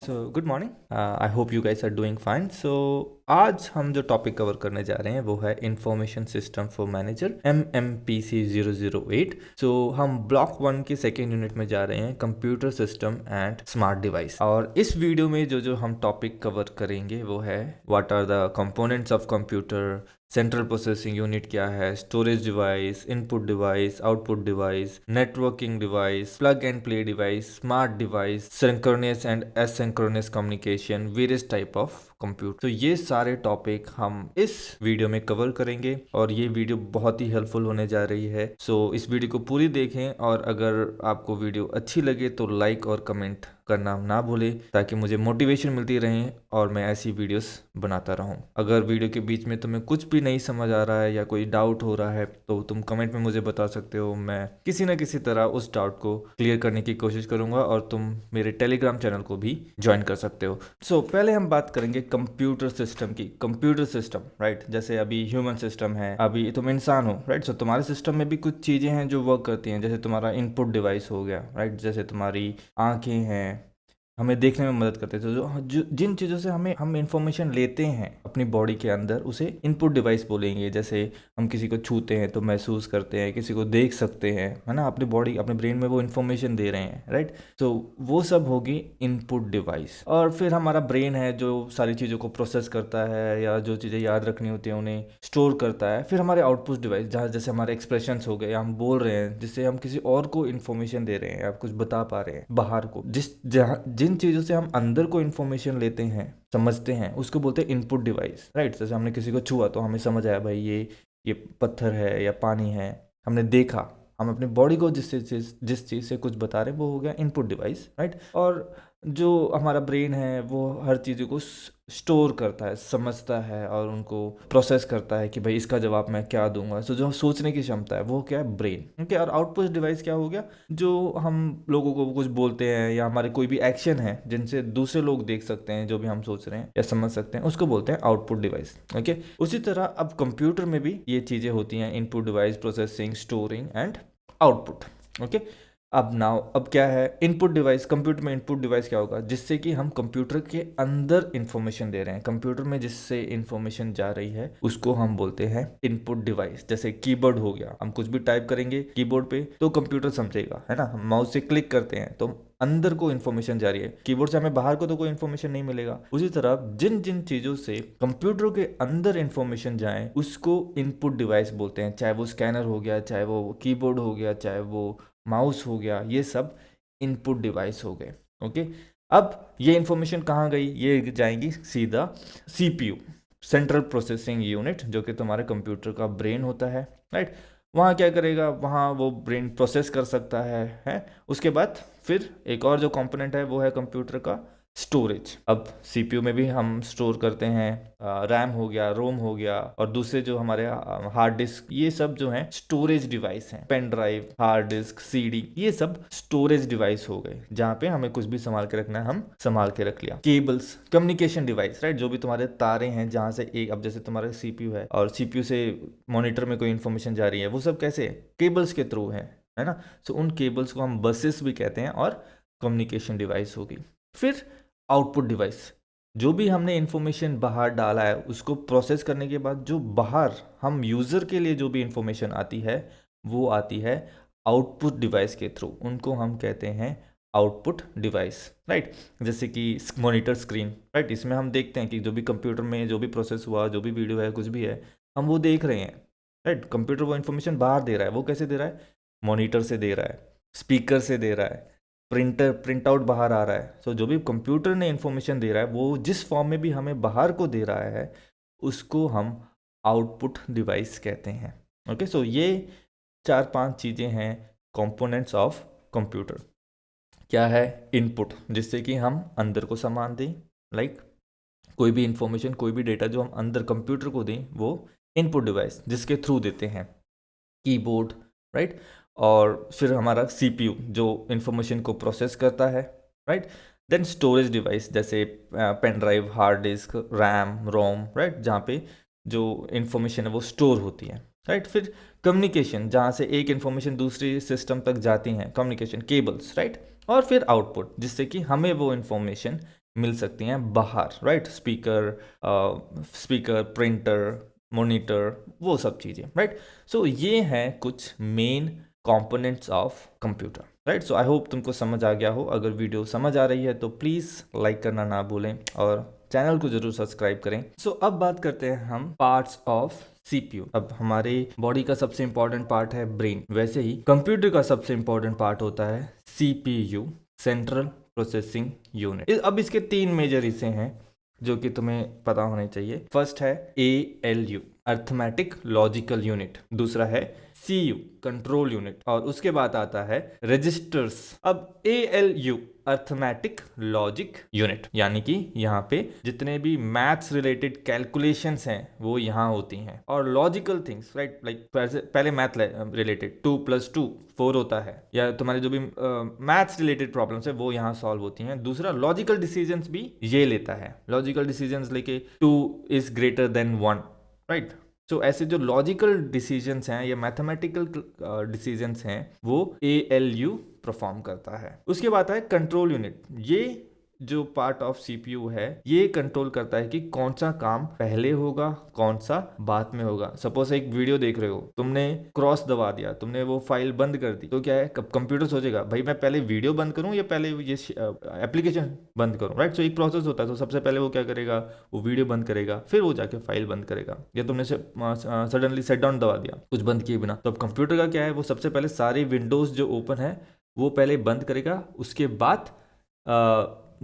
So good morning. I hope you guys are doing fine. So आज हम जो topic cover करने जा रहे हैं वो है information system for manager MMPC 008। सो हम ब्लॉक 1 की सेकेंड यूनिट में जा रहे हैं, computer system and smart device. और इस वीडियो में जो हम टॉपिक कवर करेंगे वो है what are the components of computer, central processing unit क्या है, storage device, input device, output device, networking device, plug and play device, smart device, synchronous and asynchronous communication, various type of computer. तो ये सारे topic हम इस video में cover करेंगे और ये वीडियो बहुत ही हेल्पफुल होने जा रही है। सो इस वीडियो को पूरी देखें और अगर आपको वीडियो अच्छी लगे तो लाइक और कमेंट करना ना भूलें ताकि मुझे मोटिवेशन मिलती रहे और मैं ऐसी वीडियोस बनाता रहूं। अगर वीडियो के बीच में तुम्हें कुछ भी नहीं समझ आ रहा है या कोई डाउट हो रहा है तो तुम कमेंट में मुझे बता सकते हो। मैं किसी न किसी तरह उस डाउट को क्लियर करने की कोशिश करूंगा और तुम मेरे टेलीग्राम चैनल को भी ज्वाइन कर सकते हो। सो पहले हम बात करेंगे कंप्यूटर सिस्टम की। कंप्यूटर सिस्टम राइट, जैसे अभी ह्यूमन सिस्टम है, अभी तुम इंसान हो राइट। सो तुम्हारे सिस्टम में भी कुछ चीज़ें हैं जो वर्क करती हैं, जैसे तुम्हारा इनपुट डिवाइस हो गया राइट, जैसे तुम्हारी आंखें हैं, हमें देखने में मदद करते थे। जिन चीज़ों से हम इंफॉर्मेशन लेते हैं अपनी बॉडी के अंदर उसे इनपुट डिवाइस बोलेंगे। जैसे हम किसी को छूते हैं तो महसूस करते हैं, किसी को देख सकते हैं, है ना, अपनी बॉडी अपने ब्रेन में वो इन्फॉर्मेशन दे रहे हैं राइट। तो वो सब होगी इनपुट डिवाइस। और फिर हमारा ब्रेन है जो सारी चीज़ों को प्रोसेस करता है या जो चीज़ें याद रखनी होती हैं उन्हें स्टोर करता है। फिर हमारे आउटपुट डिवाइस, जहाँ जैसे हमारे एक्सप्रेशंस हो गए, हम बोल रहे हैं जिससे हम किसी और को इन्फॉर्मेशन दे रहे हैं, आप कुछ बता पा रहे हैं बाहर को। जिन चीज़ों से हम अंदर को इन्फॉर्मेशन लेते हैं, समझते हैं, उसको बोलते हैं इनपुट डिवाइस राइट। जैसे हमने किसी को छुआ तो हमें समझ आया भाई ये पत्थर है या पानी है। हमने देखा, हम अपनी बॉडी को जिस चीज़ से कुछ बता रहे हैं वो हो गया इनपुट डिवाइस राइट। और जो हमारा ब्रेन है वो हर चीज़ को स्टोर करता है, समझता है और उनको प्रोसेस करता है कि भाई इसका जवाब मैं क्या दूंगा। सो जो सोचने की क्षमता है वो क्या है, ब्रेन। ओके, और आउटपुट डिवाइस क्या हो गया, जो हम लोगों को कुछ बोलते हैं या हमारे कोई भी एक्शन है जिनसे दूसरे लोग देख सकते हैं जो भी हम सोच रहे हैं या समझ सकते हैं, उसको बोलते हैं आउटपुट डिवाइस। ओके, उसी तरह अब कंप्यूटर में भी ये चीज़ें होती हैं, input device, processing, storing and output. Okay, अब क्या है इनपुट डिवाइस। कंप्यूटर में इनपुट डिवाइस क्या होगा, जिससे कि हम कंप्यूटर के अंदर इंफॉर्मेशन दे रहे हैं, कंप्यूटर में जिससे इंफॉर्मेशन जा रही है उसको हम बोलते हैं इनपुट डिवाइस। जैसे कीबोर्ड हो गया, हम कुछ भी टाइप करेंगे कीबोर्ड पे तो कंप्यूटर समझेगा, है ना। हम माउस से क्लिक करते हैं तो अंदर को इन्फॉर्मेशन जा रही है, कीबोर्ड से हमें बाहर को तो कोई इन्फॉर्मेशन नहीं मिलेगा। उसी तरह जिन जिन चीज़ों से कंप्यूटर के अंदर इन्फॉर्मेशन जाए उसको इनपुट डिवाइस बोलते हैं, चाहे वो स्कैनर हो गया, चाहे वो कीबोर्ड हो गया, चाहे वो माउस हो गया, ये सब इनपुट डिवाइस हो गए। ओके, अब ये इन्फॉर्मेशन कहाँ गई, ये जाएंगी सीधा CPU, सेंट्रल प्रोसेसिंग यूनिट, जो कि तुम्हारे कंप्यूटर का ब्रेन होता है राइट। वहाँ क्या करेगा, वहाँ वो ब्रेन प्रोसेस कर सकता है। उसके बाद फिर एक और जो कंपोनेंट है वो है कंप्यूटर का स्टोरेज। अब CPU में भी हम स्टोर करते हैं, रैम हो गया, रोम हो गया, और दूसरे जो हमारे हार्ड डिस्क, ये सब जो हैं स्टोरेज डिवाइस हैं। Pen drive, hard disk, CD, ये सब स्टोरेज डिवाइस हो गए, जहाँ पे हमें कुछ भी संभाल के रखना है हम संभाल के रख लिया। केबल्स, कम्युनिकेशन डिवाइस राइट, जो भी तुम्हारे तारे हैं जहाँ से एक, अब जैसे तुम्हारा CPU है और CPU से मॉनिटर में कोई इन्फॉर्मेशन जा रही है, वो सब कैसे केबल्स के थ्रू है ना। सो उन केबल्स को हम बसेस भी कहते हैं और कम्युनिकेशन डिवाइस होगी। फिर आउटपुट डिवाइस, जो भी हमने इन्फॉर्मेशन बाहर डाला है उसको प्रोसेस करने के बाद जो बाहर हम यूज़र के लिए जो भी इन्फॉर्मेशन आती है वो आती है आउटपुट डिवाइस के थ्रू, उनको हम कहते हैं आउटपुट डिवाइस राइट। जैसे कि मॉनिटर स्क्रीन राइट, इसमें हम देखते हैं कि जो भी कंप्यूटर में जो भी प्रोसेस हुआ, जो भी वीडियो है, कुछ भी है, हम वो देख रहे हैं राइट। कंप्यूटर वो इन्फॉर्मेशन बाहर दे रहा है, वो कैसे दे रहा है, मॉनिटर से दे रहा है, स्पीकर से दे रहा है, प्रिंट आउट बाहर आ रहा है। सो जो भी कंप्यूटर ने इन्फॉर्मेशन दे रहा है वो जिस फॉर्म में भी हमें बाहर को दे रहा है उसको हम आउटपुट डिवाइस कहते हैं। ओके, सो ये 4-5 चीज़ें हैं कंपोनेंट्स ऑफ कंप्यूटर। क्या है, इनपुट, जिससे कि हम अंदर को सामान दें, लाइक कोई भी इंफॉर्मेशन, कोई भी डेटा जो हम अंदर कंप्यूटर को दें वो इनपुट डिवाइस, जिसके थ्रू देते हैं, कीबोर्ड राइट। और फिर हमारा CPU जो इन्फॉर्मेशन को प्रोसेस करता है राइट। देन स्टोरेज डिवाइस, जैसे pen drive, hard disk, RAM, ROM right, जहाँ पे जो इन्फॉर्मेशन है वो स्टोर होती है राइट। फिर कम्युनिकेशन, जहाँ से एक इन्फॉर्मेशन दूसरी सिस्टम तक जाती हैं, कम्युनिकेशन केबल्स राइट। और फिर आउटपुट, जिससे कि हमें वो इन्फॉर्मेशन मिल सकती हैं बाहर, राइट? स्पीकर, प्रिंटर, मॉनिटर, वो सब चीज़ें, राइट? सो ये हैं कुछ main components of computer, right? So I hope तुमको समझ आ गया हो। अगर वीडियो समझ आ रही है तो प्लीज़ लाइक करना ना भूलें और चैनल को जरूर सब्सक्राइब करें। सो अब बात करते हैं हम पार्ट्स ऑफ सीपीयू। अब हमारे बॉडी का सबसे इंपॉर्टेंट पार्ट है ब्रेन, वैसे ही कंप्यूटर का सबसे इंपॉर्टेंट पार्ट होता है सीपीयू, सेंट्रल प्रोसेसिंग यूनिट। अब इसके 3 मेजर हिस्से हैं जो कि तुम्हें पता होने चाहिए। फर्स्ट है ALU, अर्थमेटिक लॉजिकल यूनिट। दूसरा है CU, कंट्रोल यूनिट। और उसके बाद आता है रजिस्टर्स। अब ALU, अर्थमेटिक लॉजिक यूनिट, यानी कि यहाँ पे जितने भी मैथ्स रिलेटेड कैलकुलेशंस हैं वो यहाँ होती हैं। और लॉजिकल थिंग्स, राइट, लाइक पहले मैथ रिलेटेड 2 + 2 4 होता है, या तुम्हारे जो भी मैथ्स रिलेटेड प्रॉब्लम्स है वो यहाँ सॉल्व होती हैं। दूसरा लॉजिकल डिसीजंस भी ये लेता है, लॉजिकल डिसीजंस लेके 2 = 1, राइट? तो ऐसे जो लॉजिकल डिसीजंस हैं या मैथमेटिकल डिसीजंस हैं वो ALU परफॉर्म करता है। उसके बाद है कंट्रोल यूनिट। ये जो पार्ट ऑफ सीपीयू है ये कंट्रोल करता है कि कौन सा काम पहले होगा, कौन सा बाद में होगा। सपोज एक वीडियो देख रहे हो, तुमने क्रॉस दबा दिया, तुमने वो फाइल बंद कर दी, तो क्या है, कंप्यूटर सोचेगा भाई मैं पहले वीडियो बंद करूं या पहले ये एप्लीकेशन बंद करूं, राइट? सो एक प्रोसेस होता है। तो सबसे पहले वो क्या करेगा, वो वीडियो बंद करेगा, फिर वो जाके फाइल बंद करेगा। या तुमने सडनली सेट डाउन दबा दिया कुछ बंद किए बिना, तो अब कंप्यूटर का क्या है, वो सबसे पहले सारी विंडोज जो ओपन है वो पहले बंद करेगा, उसके बाद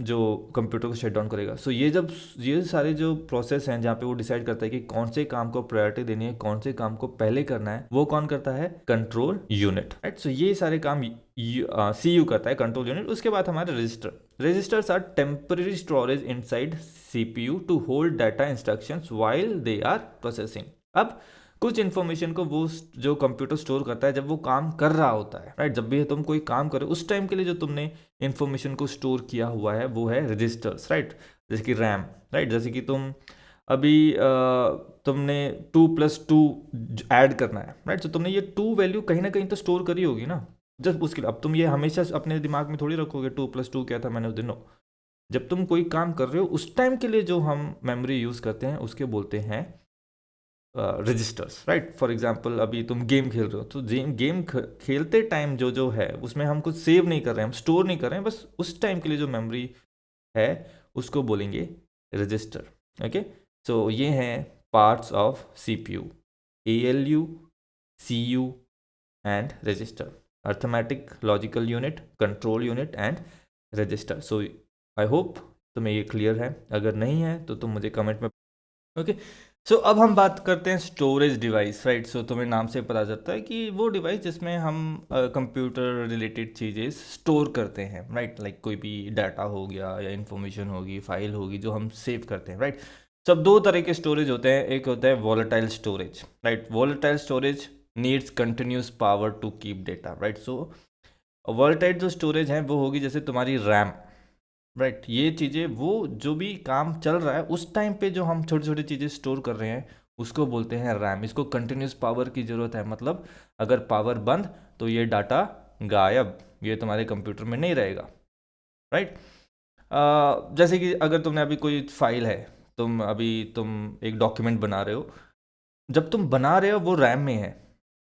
जो कंप्यूटर को शट डाउन करेगा। सो ये सारे जो प्रोसेस हैं जहाँ पे वो डिसाइड करता है कि कौन से काम को प्रायोरिटी देनी है, कौन से काम को पहले करना है, वो कौन करता है, कंट्रोल यूनिट, राइट? सो ये सारे काम CU करता है, कंट्रोल यूनिट। उसके बाद हमारे registers are temporary storage inside CPU to hold data instructions while they are processing. अब कुछ इन्फॉर्मेशन को वो जो कंप्यूटर स्टोर करता है जब वो काम कर रहा होता है, राइट? जब भी तुम कोई काम करो उस टाइम के लिए जो तुमने इन्फॉर्मेशन को स्टोर किया हुआ है वो है रजिस्टर्स, राइट? जैसे कि रैम, राइट? जैसे कि तुम अभी तुमने 2 + 2 ऐड करना है, राइट? तो तुमने ये 2 वैल्यू कहीं ना कहीं तो स्टोर करी होगी ना, जब उसके लिए अब तुम ये हमेशा अपने दिमाग में थोड़ी रखोगे 2 + 2 क्या था मैंने उस दिन। जब तुम कोई काम कर रहे हो उस टाइम के लिए जो हम मेमोरी यूज़ करते हैं उसके बोलते हैं रजिस्टर्स, राइट? फॉर एग्जाम्पल अभी तुम गेम खेल रहे हो, तो गेम खेलते टाइम जो है उसमें हम कुछ सेव नहीं कर रहे हैं, हम स्टोर नहीं कर रहे हैं, बस उस टाइम के लिए जो मेमोरी है उसको बोलेंगे रजिस्टर। ओके, सो ये हैं parts of CPU: ALU, CU and register, arithmetic logical unit, control unit and register. So I hope तुम्हें ये क्लियर है। अगर नहीं है तो तुम मुझे कमेंट में। ओके, सो अब हम बात करते हैं स्टोरेज डिवाइस, राइट? सो तुम्हें नाम से पता चलता है कि वो डिवाइस जिसमें हम कंप्यूटर रिलेटेड चीज़ें स्टोर करते हैं, राइट? लाइक कोई भी डाटा हो गया या इन्फॉर्मेशन होगी, फाइल होगी जो हम सेव करते हैं, राइट? सब 2 तरह के स्टोरेज होते हैं। एक होता है volatile storage, right? Volatile storage needs continuous power to keep data, right? So volatile जो स्टोरेज है वो होगी जैसे तुम्हारी रैम, राइट? ये चीज़ें वो जो भी काम चल रहा है उस टाइम पे जो हम छोटी छोटी चीज़ें स्टोर कर रहे हैं उसको बोलते हैं रैम। इसको कंटिन्यूस पावर की ज़रूरत है, मतलब अगर पावर बंद तो ये डाटा गायब, ये तुम्हारे कंप्यूटर में नहीं रहेगा, राइट? जैसे कि अगर तुमने अभी कोई फाइल है, तुम एक डॉक्यूमेंट बना रहे हो, जब तुम बना रहे हो वो रैम में है,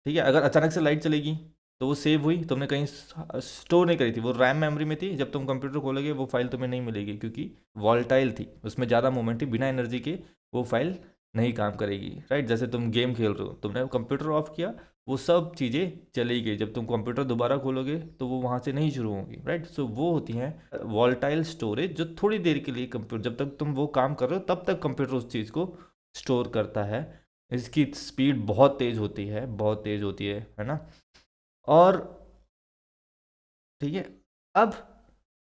ठीक है? अगर अचानक से लाइट चलेगी तो वो सेव हुई, तुमने कहीं स्टोर नहीं करी थी, वो रैम मेमोरी में थी। जब तुम कंप्यूटर खोलोगे वो फाइल तुम्हें नहीं मिलेगी क्योंकि वॉलेटाइल थी, उसमें ज़्यादा मूवमेंट थी, बिना एनर्जी के वो फाइल नहीं काम करेगी, राइट? जैसे तुम गेम खेल रहे हो, तुमने कंप्यूटर ऑफ किया, वो सब चीज़ें चली गई, जब तुम कंप्यूटर दोबारा खोलोगे तो वो वहाँ से नहीं शुरू होंगी, राइट? सो वो होती हैं वॉलेटाइल स्टोरेज, जो थोड़ी देर के लिए कंप्यूटर, जब तक तुम वो काम कर रहे हो तब तक कंप्यूटर उस चीज़ को स्टोर करता है। इसकी स्पीड बहुत तेज़ होती है, बहुत तेज़ होती है ना? और ठीक है, अब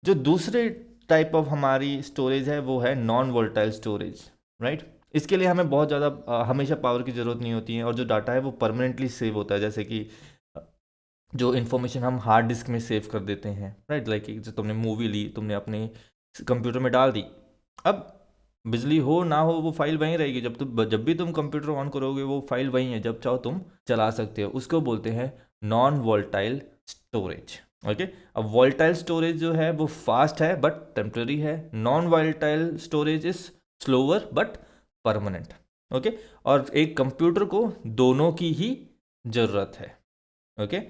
जो दूसरे टाइप ऑफ हमारी स्टोरेज है वो है नॉन वोलेटाइल स्टोरेज, राइट? इसके लिए हमें बहुत ज़्यादा हमेशा पावर की ज़रूरत नहीं होती है और जो डाटा है वो परमानेंटली सेव होता है। जैसे कि जो इन्फॉर्मेशन हम हार्ड डिस्क में सेव कर देते हैं, राइट? लाइक जो तुमने मूवी ली, तुमने अपने कंप्यूटर में डाल दी, अब बिजली हो ना हो वो फाइल वहीं रहेगी, जब भी तुम कंप्यूटर ऑन करोगे वो फाइल वहीं है, जब चाहो तुम चला सकते हो। उसको बोलते हैं नॉन वोलेटाइल स्टोरेज, ओके। अब वोलेटाइल स्टोरेज जो है वो फास्ट है बट टेम्पररी है, non volatile storage is slower but permanent. Okay. और एक कंप्यूटर को दोनों की ही ज़रूरत है। ओके।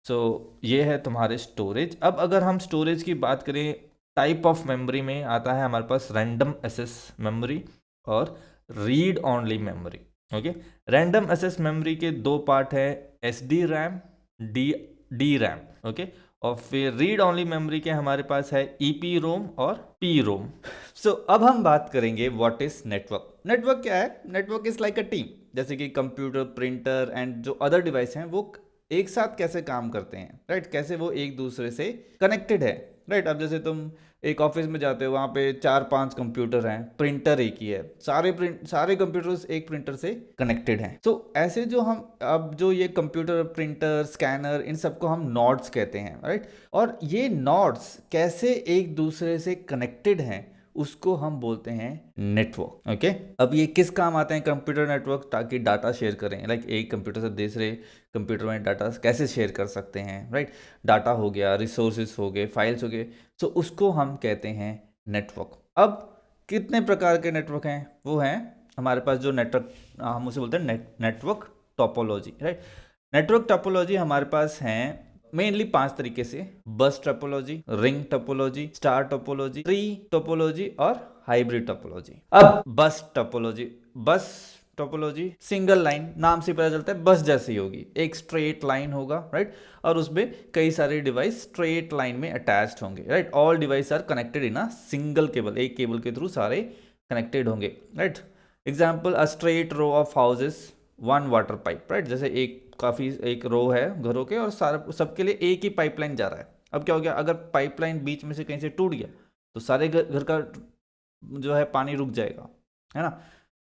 सो ये है तुम्हारे स्टोरेज। अब अगर हम स्टोरेज की बात करें, टाइप ऑफ मेमोरी में आता है हमारे पास रैंडम एक्सेस मेमोरी और read only memory. Okay. Random access memory के दो पार्ट है, S D RAM, D RAM. Okay. और फिर रीड ओनली मेमोरी के हमारे पास है ई पी रोम और पी रोम। सो अब हम बात करेंगे व्हाट इज नेटवर्क। नेटवर्क क्या है? Network is like a team. जैसे कि कंप्यूटर, प्रिंटर एंड जो अदर डिवाइस हैं वो एक साथ कैसे काम करते हैं, राइट? कैसे वो एक दूसरे से कनेक्टेड है, राइट? अब जैसे तुम एक ऑफिस में जाते हो, वहाँ पे 4-5 कंप्यूटर हैं, प्रिंटर एक ही है, सारे कंप्यूटर्स एक प्रिंटर से कनेक्टेड हैं। तो ऐसे जो हम अब जो ये कंप्यूटर, प्रिंटर, स्कैनर, इन सबको हम नॉड्स कहते हैं, राइट? और ये नॉड्स कैसे एक दूसरे से कनेक्टेड हैं उसको हम बोलते हैं नेटवर्क। ओके। अब ये किस काम आते हैं कंप्यूटर नेटवर्क? ताकि डाटा शेयर करें, लाइक एक कंप्यूटर से दूसरे कंप्यूटर में डाटा कैसे शेयर कर सकते हैं, राइट? डाटा हो गया, रिसोर्सेज हो गए, फाइल्स हो गए, तो उसको हम कहते हैं नेटवर्क। अब कितने प्रकार के नेटवर्क हैं? वो हैं हमारे पास जो नेटवर्क, हम उसे बोलते हैं network topology, right? Network topology हमारे पास हैं मेनली 5 तरीके से: बस topology, ring topology, star topology, tree topology और हाइब्रिड टोपोलॉजी। अब बस टोपोलॉजी, बस टोपोलॉजी सिंगल लाइन, नाम से पता चलता है बस जैसी होगी, एक स्ट्रेट लाइन होगा, राइट? और उसमें कई सारे डिवाइस स्ट्रेट लाइन में अटैच्ड होंगे, right? All device are connected in a single cable, एक केबल के थ्रू सारे कनेक्टेड होंगे, right? Example, a straight row of houses, one water pipe, right? जैसे एक रो है घरों के और सारा सबके लिए एक ही पाइपलाइन जा रहा है। अब क्या हो गया, अगर पाइपलाइन बीच में से कहीं से टूट गया तो सारे घर का जो है पानी रुक जाएगा, है ना?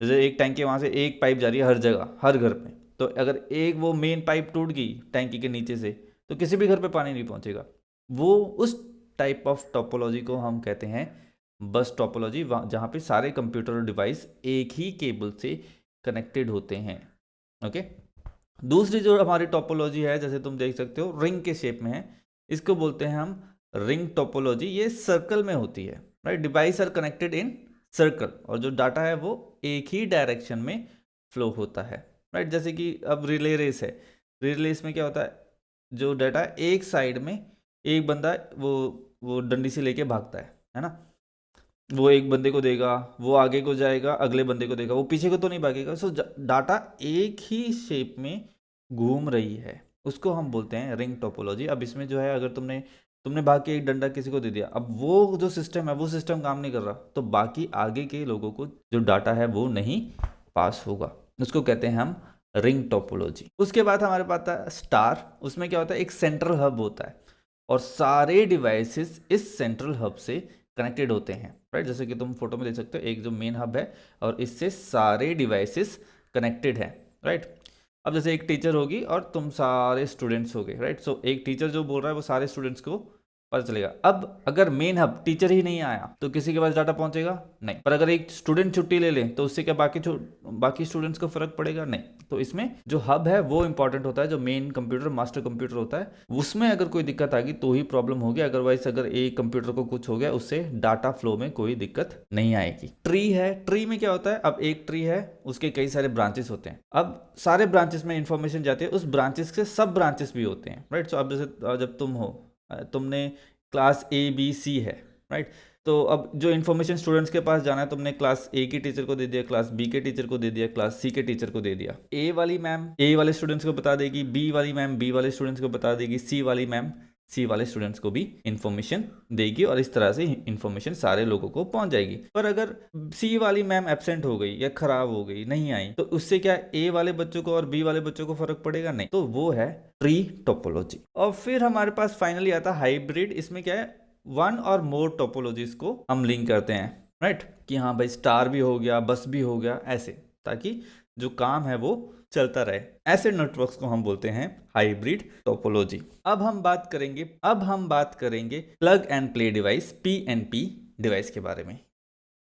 जैसे एक टैंकी, वहाँ से एक पाइप जा रही है हर जगह, हर घर में, तो अगर एक वो मेन पाइप टूट गई टैंकी के नीचे से तो किसी भी घर पे पानी नहीं पहुँचेगा। वो उस टाइप ऑफ टोपोलॉजी को हम कहते हैं बस टोपोलॉजी, जहाँ पे सारे कंप्यूटर डिवाइस एक ही केबल से कनेक्टेड होते हैं। ओके। दूसरी जो हमारी टोपोलॉजी है, जैसे तुम देख सकते हो रिंग के शेप में है, इसको बोलते हैं हम रिंग टोपोलॉजी। ये सर्कल में होती है, right? Device are connected in circle और जो डाटा है वो एक ही डायरेक्शन में फ्लो होता है, राइट? जैसे कि अब रिले रेस है, रिले रेस में क्या होता है, जो डाटा एक साइड में एक बंदा वो डंडी से लेके भागता है ना? वो एक बंदे को देगा, वो आगे को जाएगा, अगले बंदे को देगा, वो पीछे को तो नहीं भागेगा। सो डाटा एक ही शेप में घूम रही है, उसको हम बोलते हैं रिंग टोपोलॉजी। अब इसमें जो है, अगर तुमने भाग के एक डंडा किसी को दे दिया, अब वो जो सिस्टम है वो सिस्टम काम नहीं कर रहा, तो बाकी आगे के लोगों को जो डाटा है वो नहीं पास होगा, उसको कहते हैं हम रिंग टोपोलॉजी। उसके बाद हमारे पास आता है स्टार। उसमें क्या होता है, एक सेंट्रल हब होता है और सारे डिवाइसेस इस सेंट्रल हब से कनेक्टेड होते हैं, राइट? जैसे कि तुम फोटो में देख सकते हो, एक जो मेन हब है और इससे सारे डिवाइसेस कनेक्टेड हैं, राइट? अब जैसे एक टीचर होगी और तुम सारे स्टूडेंट्स हो गए, राइट? सो एक टीचर जो बोल रहा है वो सारे स्टूडेंट्स को पता चलेगा। अब अगर मेन हब टीचर ही नहीं आया तो किसी के पास डाटा पहुंचेगा नहीं। पर अगर एक स्टूडेंट छुट्टी ले ले तो उससे क्या बाकी स्टूडेंट्स को फर्क पड़ेगा? नहीं। तो इसमें जो हब है वो इंपॉर्टेंट होता है, जो मेन कंप्यूटर, मास्टर कंप्यूटर होता है, उसमें अगर कोई दिक्कत आ गई तो ही प्रॉब्लम होगी, अदरवाइज अगर एक कंप्यूटर को कुछ हो गया उससे डाटा फ्लो में कोई दिक्कत नहीं आएगी। ट्री है, ट्री में क्या होता है, अब एक ट्री है, उसके कई सारे ब्रांचेस होते हैं। अब सारे ब्रांचेस में इंफॉर्मेशन जाती है, उस ब्रांचेस के सब ब्रांचेस भी होते हैं, राइट? सो अब जैसे जब तुमने क्लास ABC है, राइट? तो अब जो इन्फॉर्मेशन स्टूडेंट्स के पास जाना है, तुमने क्लास A के टीचर को दे दिया, क्लास B के टीचर को दे दिया, क्लास C के टीचर को दे दिया। A वाली मैम A वाले स्टूडेंट्स को बता देगी, B वाली मैम B वाले स्टूडेंट्स को बता देगी, C वाली मैम C वाले स्टूडेंट्स को भी इन्फॉर्मेशन देगी और इस तरह से इन्फॉर्मेशन सारे लोगों को पहुंच जाएगी। पर अगर C वाली मैम एब्सेंट हो गई या खराब हो गई, नहीं आई, तो उससे क्या A वाले बच्चों को और B वाले बच्चों को फर्क पड़ेगा? नहीं। तो वो है ट्री टोपोलॉजी। और फिर हमारे पास फाइनली आता है हाइब्रिड। इसमें क्या है, वन और मोर टोपोलॉजीज को हम लिंक करते हैं, राइट? कि हाँ भाई, स्टार भी हो गया, बस भी हो गया, ऐसे, ताकि जो काम है वो चलता रहे। ऐसे नेटवर्क्स को हम बोलते हैं हाइब्रिड टोपोलॉजी। अब हम बात करेंगे plug and play device, PNP device के बारे में।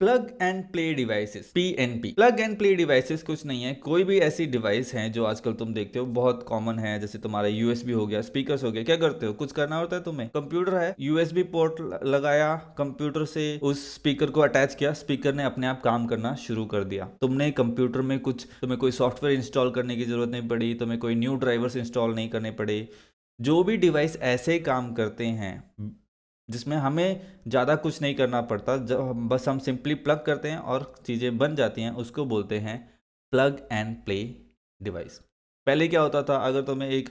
Plug and play devices, PNP. Plug and play devices कुछ नहीं है, कोई भी ऐसी डिवाइस है जो आजकल तुम देखते हो बहुत कॉमन है, जैसे तुम्हारा यूएसबी हो गया, स्पीकर्स हो गया। क्या करते हो, कुछ करना होता है तुम्हें, कंप्यूटर है, यूएसबी पोर्ट लगाया, कंप्यूटर से उस स्पीकर को अटैच किया, स्पीकर ने अपने आप काम करना शुरू कर दिया। तुमने कंप्यूटर में तुम्हें कोई सॉफ्टवेयर इंस्टॉल करने की जरूरत नहीं पड़ी, तुम्हें कोई न्यू ड्राइवर्स इंस्टॉल नहीं करने पड़े। जो भी डिवाइस ऐसे काम करते हैं जिसमें हमें ज़्यादा कुछ नहीं करना पड़ता, जब बस हम सिंपली प्लग करते हैं और चीज़ें बन जाती हैं, उसको बोलते हैं प्लग एंड प्ले डिवाइस। पहले क्या होता था, अगर तुम्हें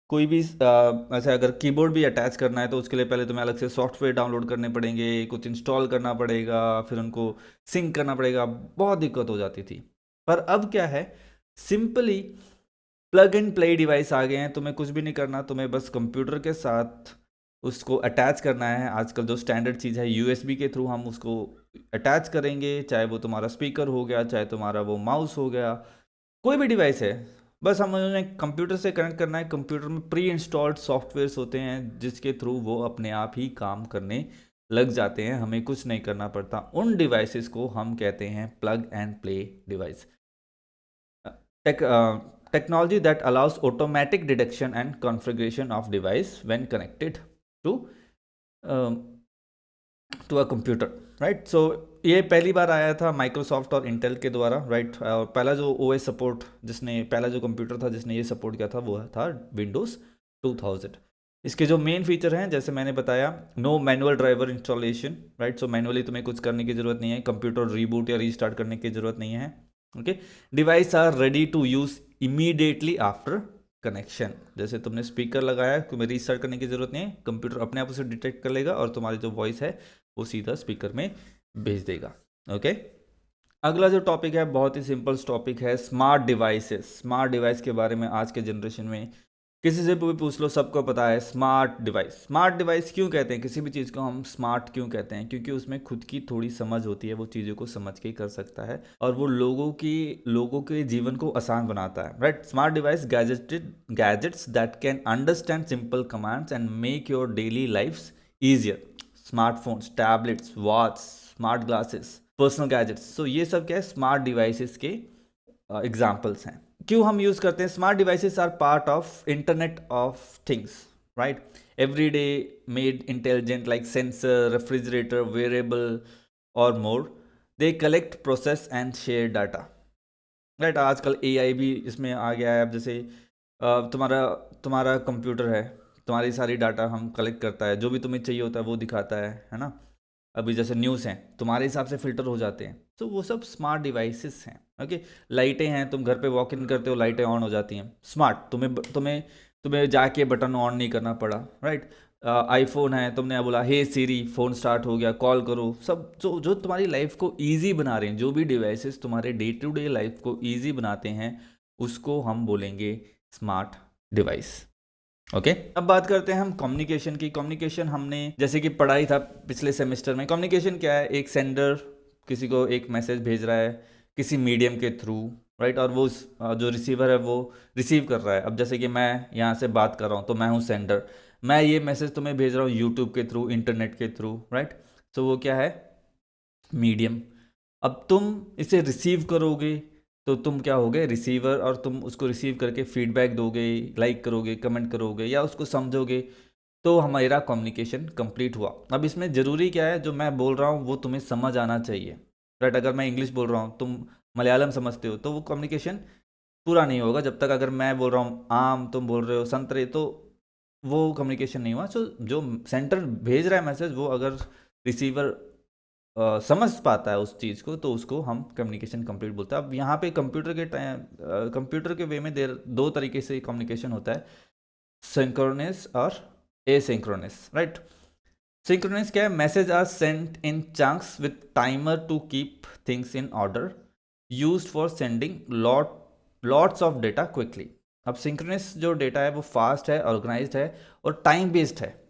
कोई भी ऐसे अगर कीबोर्ड भी अटैच करना है तो उसके लिए पहले तुम्हें अलग से सॉफ्टवेयर डाउनलोड करने पड़ेंगे, कुछ इंस्टॉल करना पड़ेगा, फिर उनको सिंक करना पड़ेगा, बहुत दिक्कत हो जाती थी। पर अब क्या है, simply plug and play device आ गए हैं, तुम्हें कुछ भी नहीं करना, तुम्हें बस कंप्यूटर के साथ उसको अटैच करना है। आजकल जो स्टैंडर्ड चीज़ है, यूएसबी के थ्रू हम उसको अटैच करेंगे, चाहे वो तुम्हारा स्पीकर हो गया, चाहे तुम्हारा वो माउस हो गया, कोई भी डिवाइस है, बस हम उन्हें कंप्यूटर से कनेक्ट करना है। कंप्यूटर में प्री इंस्टॉल्ड सॉफ्टवेयर्स होते हैं जिसके थ्रू वो अपने आप ही काम करने लग जाते हैं, हमें कुछ नहीं करना पड़ता। उन डिवाइसेस को हम कहते हैं plug and play device. Technology that allows automatic detection and configuration of device when connected to a computer, right. So ये पहली बार आया था माइक्रोसॉफ्ट और इंटेल के द्वारा, राइट। और पहला जो ओएस सपोर्ट पहला जो कंप्यूटर था जिसने ये सपोर्ट किया था वो था विंडोज़ 2000। इसके जो मेन फीचर हैं, जैसे मैंने बताया, no manual driver installation, right. So manually तुम्हें कुछ करने की ज़रूरत नहीं है, कंप्यूटर रीबूट या रीस्टार्ट करने की ज़रूरत नहीं है, okay. Device are ready to use immediately after connection. जैसे तुमने स्पीकर लगाया, तुम्हें रीस्टार्ट करने की जरूरत नहीं है, कंप्यूटर अपने आप उसे डिटेक्ट कर लेगा और तुम्हारी जो वॉइस है वो सीधा स्पीकर में भेज देगा, ओके। अगला जो टॉपिक है बहुत ही सिंपल टॉपिक है, स्मार्ट डिवाइसेस। स्मार्ट डिवाइस के बारे में आज के जनरेशन में किसी से भी पूछ लो, सबको पता है स्मार्ट डिवाइस। स्मार्ट डिवाइस क्यों कहते हैं, किसी भी चीज़ को हम स्मार्ट क्यों कहते हैं, क्योंकि उसमें खुद की थोड़ी समझ होती है, वो चीज़ों को समझ के कर सकता है और वो लोगों के जीवन को आसान बनाता है, right. Smart device gadgets that can understand simple commands and make your daily lifes easier. Smartphones, tablets, watch, smart glasses, personal gadgets, so ये सब क्या है, स्मार्ट डिवाइसेस के एग्जाम्पल्स हैं। क्यों हम यूज़ करते हैं, smart devices are part of internet of things, right. Every day made intelligent like sensor, refrigerator, wearable और more, they collect, process and share data, right. आजकल एआई भी इसमें आ गया है। अब जैसे तुम्हारा कंप्यूटर है, तुम्हारी सारी डाटा हम कलेक्ट करता है, जो भी तुम्हें चाहिए होता है वो दिखाता है ना। अभी जैसे न्यूज़ हैं, तुम्हारे हिसाब से फ़िल्टर हो जाते हैं, तो वो सब स्मार्ट डिवाइसेस हैं, ओके। लाइटें हैं, तुम घर पे वॉक इन करते हो, लाइटें ऑन हो जाती हैं, स्मार्ट। तुम्हें जाके बटन ऑन नहीं करना पड़ा, राइट। आईफोन है, तुमने बोला हे सीरी, फ़ोन स्टार्ट हो गया, कॉल करो, सब जो जो तुम्हारी लाइफ को ईजी बना रहे हैं, जो भी डिवाइसेस तुम्हारे डे टू डे लाइफ को ईजी बनाते हैं, उसको हम बोलेंगे स्मार्ट डिवाइस, ओके। अब बात करते हैं हम कम्युनिकेशन की। कम्युनिकेशन हमने जैसे कि पढ़ाई था पिछले सेमेस्टर में। कम्युनिकेशन क्या है, एक सेंडर किसी को एक मैसेज भेज रहा है किसी मीडियम के थ्रू, राइट, और वो जो रिसीवर है वो रिसीव कर रहा है। अब जैसे कि मैं यहाँ से बात कर रहा हूँ तो मैं हूँ सेंडर, मैं ये मैसेज तुम्हें भेज रहा हूँ यूट्यूब के थ्रू, इंटरनेट के थ्रू, राइट। तो वो क्या है, मीडियम। अब तुम इसे रिसीव करोगे तो तुम क्या होगे, रिसीवर, और तुम उसको रिसीव करके फीडबैक दोगे, लाइक करोगे, कमेंट करोगे या उसको समझोगे, तो हमारा कम्युनिकेशन कंप्लीट हुआ। अब इसमें ज़रूरी क्या है, जो मैं बोल रहा हूँ वो तुम्हें समझ आना चाहिए, राइट। अगर मैं इंग्लिश बोल रहा हूँ, तुम मलयालम समझते हो, तो वो कम्युनिकेशन पूरा नहीं होगा जब तक अगर मैं बोल रहा हूँ आम, तुम बोल रहे हो संतरे, तो वो कम्युनिकेशन नहीं हुआ। सो जो सेंटर भेज रहा है मैसेज, वो अगर रिसीवर समझ पाता है उस चीज़ को, तो उसको हम कम्युनिकेशन कंप्लीट बोलते हैं। अब यहाँ पे कंप्यूटर के वे में दो तरीके से कम्युनिकेशन होता है, सिंक्रोनस और एसिंक्रोनस, राइट। सिंक्रोनस क्या है, message are sent in chunks with timer to keep things in order, used for sending lots of data quickly. अब सिंक्रोनस जो डेटा है वो फास्ट है, ऑर्गेनाइज्ड है और टाइम बेस्ड है,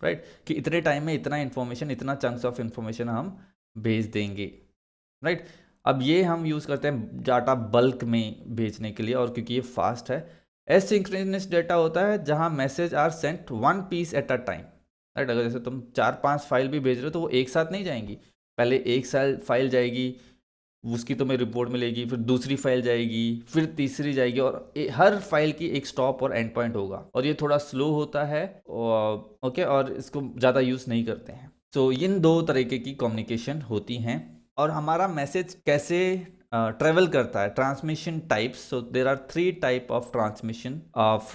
राइट, कि इतने टाइम में इतना इन्फॉर्मेशन, इतना चंक्स ऑफ इन्फॉर्मेशन हम भेज देंगे, राइट। अब ये हम यूज़ करते हैं डाटा बल्क में भेजने के लिए, और क्योंकि ये फास्ट है। एसिंक्रोनस डेटा होता है जहाँ message are sent one piece at a time, right. अगर जैसे तुम 4-5 फाइल भी भेज रहे हो तो वो एक साथ नहीं जाएंगी, पहले एक फाइल जाएगी, उसकी तुम्हें रिपोर्ट मिलेगी, फिर दूसरी फाइल जाएगी, फिर तीसरी जाएगी, और हर फाइल की एक स्टॉप और एंड पॉइंट होगा, और ये थोड़ा स्लो होता है ओके, और इसको ज़्यादा यूज़ नहीं करते हैं। तो इन दो तरीके की कम्युनिकेशन होती हैं। और हमारा मैसेज कैसे ट्रेवल करता है, transmission types. So there are 3 type of transmission of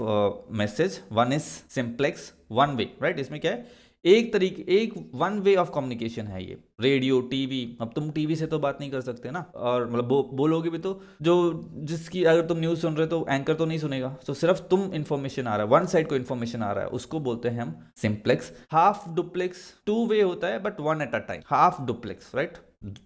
message. One is simplex, one way, right. इसमें क्या है, एक वन वे ऑफ कम्युनिकेशन है ये। रेडियो, टीवी, अब तुम टीवी से तो बात नहीं कर सकते ना, और मतलब बोलोगे भी तो जो जिसकी अगर तुम न्यूज़ सुन रहे हो तो एंकर तो नहीं सुनेगा, तो सिर्फ तुम इन्फॉर्मेशन आ रहा है, वन साइड को इन्फॉर्मेशन आ रहा है, उसको बोलते हैं हम सिंप्लेक्स। हाफ डुप्लेक्स, 2 वे होता है but one eight a time. Half duplex, right,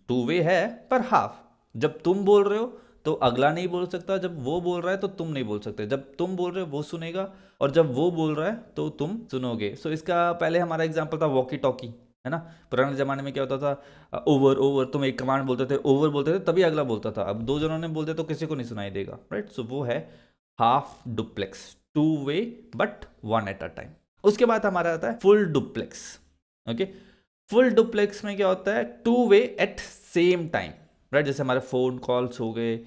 2 वे है पर हाफ। जब तुम बोल रहे हो तो अगला नहीं बोल सकता, जब वो बोल रहा है तो तुम नहीं बोल सकते, जब तुम बोल रहे हो वो सुनेगा, और जब वो बोल रहा है तो तुम सुनोगे। सो इसका पहले हमारा एग्जांपल था वॉकी टॉकी, है ना। पुराने ज़माने में क्या होता था, ओवर ओवर, तुम एक कमांड बोलते थे, ओवर बोलते थे, तभी अगला बोलता था। अब 2 जनों ने बोलते तो किसी को नहीं सुनाई देगा, राइट। सो वो है half duplex, 2 way but one eight a time. उसके बाद हमारा आता है full duplex. Okay, full duplex में क्या होता है, 2 way at same time, right. जैसे हमारे फ़ोन कॉल्स हो गए,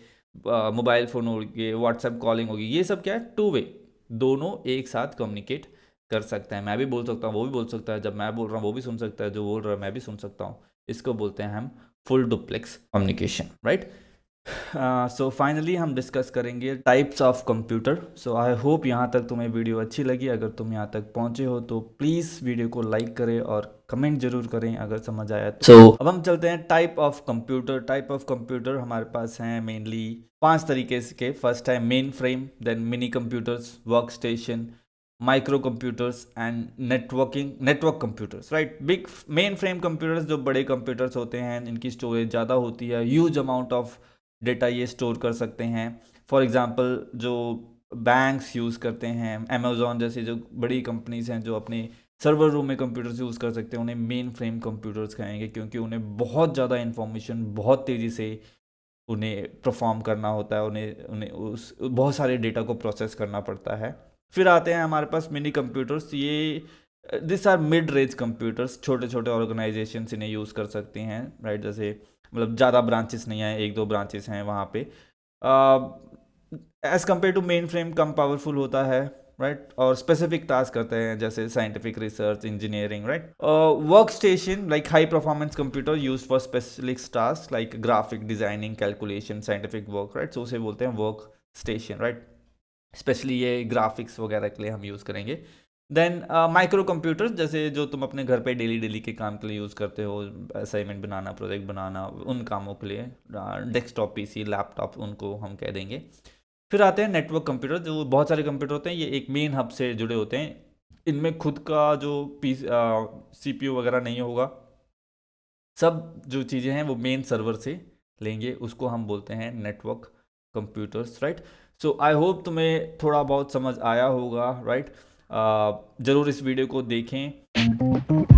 मोबाइल फ़ोन हो गए, व्हाट्सएप कॉलिंग होगी, ये सब क्या है, 2 वे, दोनों एक साथ कम्युनिकेट कर सकते हैं। मैं भी बोल सकता हूँ, वो भी बोल सकता है, जब मैं बोल रहा हूँ वो भी सुन सकता है, जो बोल रहा है मैं भी सुन सकता हूँ। इसको बोलते हैं हम full duplex communication, right. So finally हम डिस्कस करेंगे types of computer. So I hope यहाँ तक तुम्हें वीडियो अच्छी लगी। अगर तुम यहाँ तक पहुँचे हो तो प्लीज़ वीडियो को लाइक करें और कमेंट जरूर करें अगर समझ आया तो। अब हम चलते हैं type of computer. Type of computer हमारे पास हैं मेनली 5 तरीके के। फर्स्ट है main frame, then mini computers, work station, micro computers and network computers, right. Big main frame computers जो बड़े कंप्यूटर्स होते हैं, इनकी स्टोरेज ज़्यादा होती है, ह्यूज अमाउंट ऑफ डेटा ये स्टोर कर सकते हैं। फॉर एग्जांपल जो बैंक्स यूज़ करते हैं, अमेज़ॉन जैसी जो बड़ी कंपनीज हैं जो अपने सर्वर रूम में कंप्यूटर्स यूज़ कर सकते हैं, उन्हें मेन फ्रेम कंप्यूटर्स कहेंगे, क्योंकि उन्हें बहुत ज़्यादा इन्फॉर्मेशन बहुत तेज़ी से उन्हें परफॉर्म करना होता है, उन्हें उन्हें उस बहुत सारे डेटा को प्रोसेस करना पड़ता है। फिर आते हैं हमारे पास मिनी कंप्यूटर्स। ये this are mid range computers, छोटे छोटे ऑर्गेनाइजेशन इन्हें यूज़ कर सकते हैं, राइट। जैसे मतलब ज़्यादा ब्रांचेस नहीं है, 1-2 ब्रांचेस हैं वहाँ पे। As compare to mainframe कम पावरफुल होता है, राइट, और स्पेसिफिक टास्क करते हैं जैसे scientific research, engineering, right. Work station like high performance computer use for specific task like graphic designing, calculation, scientific work, right. So उसे बोलते हैं वर्क स्टेशन, राइट। स्पेशली ये ग्राफिक्स वगैरह के लिए हम यूज़ करेंगे। देन माइक्रो कंप्यूटर्स, जैसे जो तुम अपने घर पे डेली डेली के काम के लिए यूज़ करते हो, असाइनमेंट बनाना, प्रोजेक्ट बनाना, उन कामों के लिए, डेस्कटॉप पीसी, लैपटॉप, उनको हम कह देंगे। फिर आते हैं नेटवर्क कंप्यूटर, जो बहुत सारे कंप्यूटर होते हैं, ये एक मेन हब से जुड़े होते हैं। इनमें खुद का जो CPU वगैरह नहीं होगा, सब जो चीज़ें हैं वो मेन सर्वर से लेंगे, उसको हम बोलते हैं network computers, right. So I hope तुम्हें थोड़ा बहुत समझ आया होगा, राइट। ज़रूर इस वीडियो को देखें।